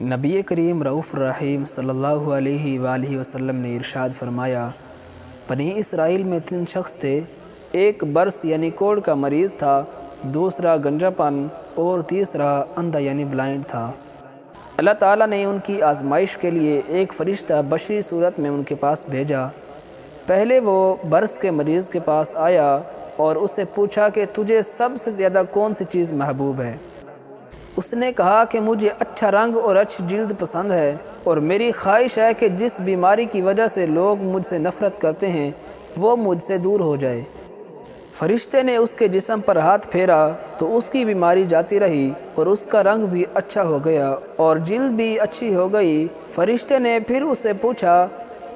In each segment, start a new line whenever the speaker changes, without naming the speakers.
نبی کریم رؤوف الرحیم صلی اللہ علیہ وآلہ وسلم نے ارشاد فرمایا، بنی اسرائیل میں 3 شخص تھے، ایک برس یعنی کوڑ کا مریض تھا، دوسرا گنجا پن اور تیسرا اندھا یعنی بلائنڈ تھا۔ اللہ تعالیٰ نے ان کی آزمائش کے لیے ایک فرشتہ بشری صورت میں ان کے پاس بھیجا۔ پہلے وہ برس کے مریض کے پاس آیا اور اس سے پوچھا کہ تجھے سب سے زیادہ کون سی چیز محبوب ہے؟ اس نے کہا کہ مجھے اچھا رنگ اور اچھی جلد پسند ہے، اور میری خواہش ہے کہ جس بیماری کی وجہ سے لوگ مجھ سے نفرت کرتے ہیں وہ مجھ سے دور ہو جائے۔ فرشتے نے اس کے جسم پر ہاتھ پھیرا تو اس کی بیماری جاتی رہی اور اس کا رنگ بھی اچھا ہو گیا اور جلد بھی اچھی ہو گئی۔ فرشتے نے پھر اس سے پوچھا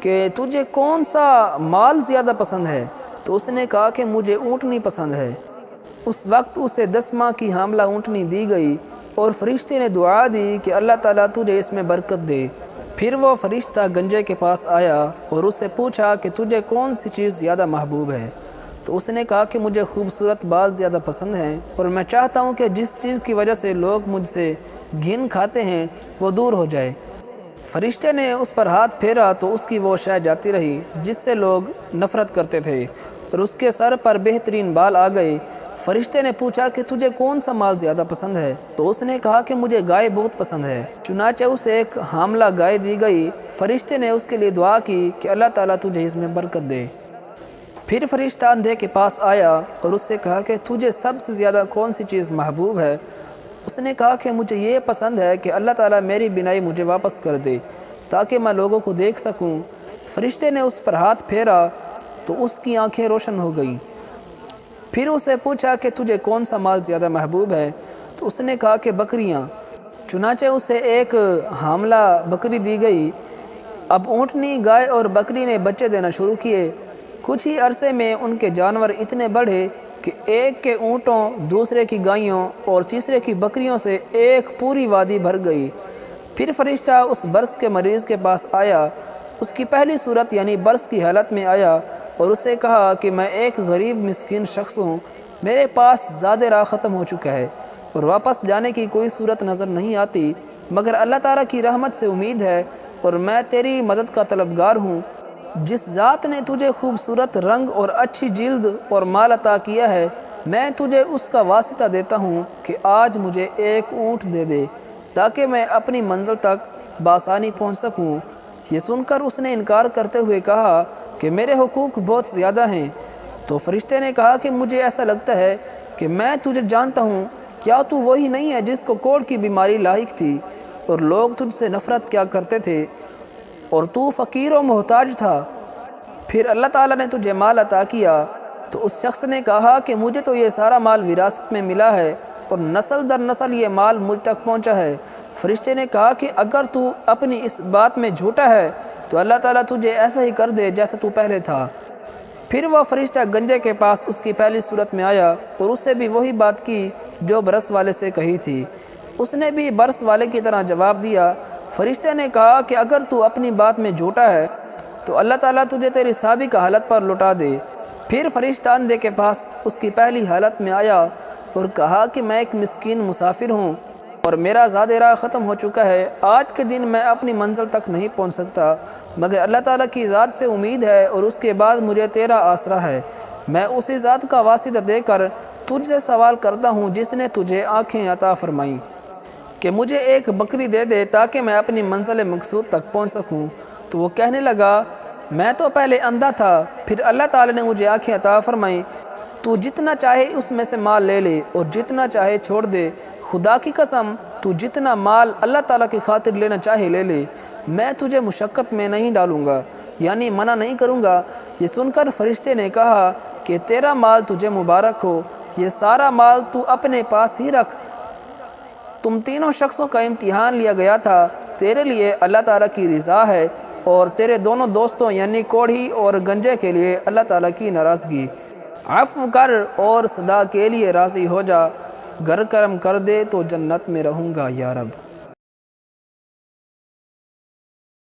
کہ تجھے کون سا مال زیادہ پسند ہے؟ تو اس نے کہا کہ مجھے اونٹنی پسند ہے۔ اس وقت اسے 10 ماہ کی حاملہ اونٹنی دی گئی اور فرشتے نے دعا دی کہ اللہ تعالیٰ تجھے اس میں برکت دے۔ پھر وہ فرشتہ گنجے کے پاس آیا اور اس سے پوچھا کہ تجھے کون سی چیز زیادہ محبوب ہے؟ تو اس نے کہا کہ مجھے خوبصورت بال زیادہ پسند ہیں، اور میں چاہتا ہوں کہ جس چیز کی وجہ سے لوگ مجھ سے گھن کھاتے ہیں وہ دور ہو جائے۔ فرشتے نے اس پر ہاتھ پھیرا تو اس کی وہ شے جاتی رہی جس سے لوگ نفرت کرتے تھے، اور اس کے سر پر بہترین بال آ گئے۔ فرشتے نے پوچھا کہ تجھے کون سا مال زیادہ پسند ہے؟ تو اس نے کہا کہ مجھے گائے بہت پسند ہے۔ چنانچہ اسے ایک حاملہ گائے دی گئی۔ فرشتے نے اس کے لیے دعا کی کہ اللہ تعالیٰ تجھے اس میں برکت دے۔ پھر فرشتہ اندھے کے پاس آیا اور اس سے کہا کہ تجھے سب سے زیادہ کون سی چیز محبوب ہے؟ اس نے کہا کہ مجھے یہ پسند ہے کہ اللہ تعالیٰ میری بینائی مجھے واپس کر دے تاکہ میں لوگوں کو دیکھ سکوں۔ فرشتے نے اس پر ہاتھ پھیرا تو اس کی آنکھیں روشن ہو گئیں۔ پھر اسے پوچھا کہ تجھے کون سا مال زیادہ محبوب ہے؟ تو اس نے کہا کہ بکریاں۔ چنانچہ اسے ایک حاملہ بکری دی گئی۔ اب اونٹنی، گائے اور بکری نے بچے دینا شروع کیے۔ کچھ ہی عرصے میں ان کے جانور اتنے بڑھے کہ ایک کے اونٹوں، دوسرے کی گائیوں اور تیسرے کی بکریوں سے ایک پوری وادی بھر گئی۔ پھر فرشتہ اس برس کے مریض کے پاس آیا، اس کی پہلی صورت یعنی برس کی حالت میں آیا، اور اسے کہا کہ میں ایک غریب مسکین شخص ہوں، میرے پاس زاد راہ ختم ہو چکا ہے اور واپس جانے کی کوئی صورت نظر نہیں آتی، مگر اللہ تعالیٰ کی رحمت سے امید ہے، اور میں تیری مدد کا طلبگار ہوں۔ جس ذات نے تجھے خوبصورت رنگ اور اچھی جلد اور مال عطا کیا ہے، میں تجھے اس کا واسطہ دیتا ہوں کہ آج مجھے ایک اونٹ دے دے تاکہ میں اپنی منزل تک بآسانی پہنچ سکوں۔ یہ سن کر اس نے انکار کرتے ہوئے کہا کہ میرے حقوق بہت زیادہ ہیں۔ تو فرشتے نے کہا کہ مجھے ایسا لگتا ہے کہ میں تجھے جانتا ہوں، کیا تو وہی نہیں ہے جس کو کوڑ کی بیماری لاحق تھی اور لوگ تجھ سے نفرت کیا کرتے تھے اور تو فقیر و محتاج تھا؟ پھر اللہ تعالیٰ نے تجھے مال عطا کیا۔ تو اس شخص نے کہا کہ مجھے تو یہ سارا مال وراثت میں ملا ہے اور نسل در نسل یہ مال مجھ تک پہنچا ہے۔ فرشتے نے کہا کہ اگر تو اپنی اس بات میں جھوٹا ہے تو اللہ تعالیٰ تجھے ایسا ہی کر دے جیسا تو پہلے تھا۔ پھر وہ فرشتہ گنجے کے پاس اس کی پہلی صورت میں آیا اور اس سے بھی وہی بات کی جو برس والے سے کہی تھی۔ اس نے بھی برس والے کی طرح جواب دیا۔ فرشتے نے کہا کہ اگر تو اپنی بات میں جھوٹا ہے تو اللہ تعالیٰ تجھے تیری سابقہ حالت پر لوٹا دے۔ پھر فرشتہ اندھے کے پاس اس کی پہلی حالت میں آیا اور کہا کہ میں ایک مسکین مسافر ہوں اور میرا زاد راہ ختم ہو چکا ہے، آج کے دن میں اپنی منزل تک نہیں پہنچ سکتا، مگر اللہ تعالیٰ کی ذات سے امید ہے اور اس کے بعد مجھے تیرا آسرا ہے۔ میں اسی ذات کا واسطہ دے کر تجھ سے سوال کرتا ہوں جس نے تجھے آنکھیں عطا فرمائیں کہ مجھے ایک بکری دے دے تاکہ میں اپنی منزل مقصود تک پہنچ سکوں۔ تو وہ کہنے لگا، میں تو پہلے اندھا تھا، پھر اللہ تعالیٰ نے مجھے آنکھیں عطا فرمائیں۔ تو جتنا چاہے اس میں سے مال لے لے اور جتنا چاہے چھوڑ دے، خدا کی قسم تو جتنا مال اللہ تعالیٰ کی خاطر لینا چاہے لے لے، میں تجھے مشقت میں نہیں ڈالوں گا، یعنی منع نہیں کروں گا۔ یہ سن کر فرشتے نے کہا کہ تیرا مال تجھے مبارک ہو، یہ سارا مال تو اپنے پاس ہی رکھ، تم تینوں شخصوں کا امتحان لیا گیا تھا، تیرے لیے اللہ تعالیٰ کی رضا ہے اور تیرے دونوں دوستوں یعنی کوڑھی اور گنجے کے لیے اللہ تعالیٰ کی ناراضگی۔ عفو کر اور صدا کے لیے راضی ہو جا، گر کرم کر دے تو جنت میں رہوں گا یا رب۔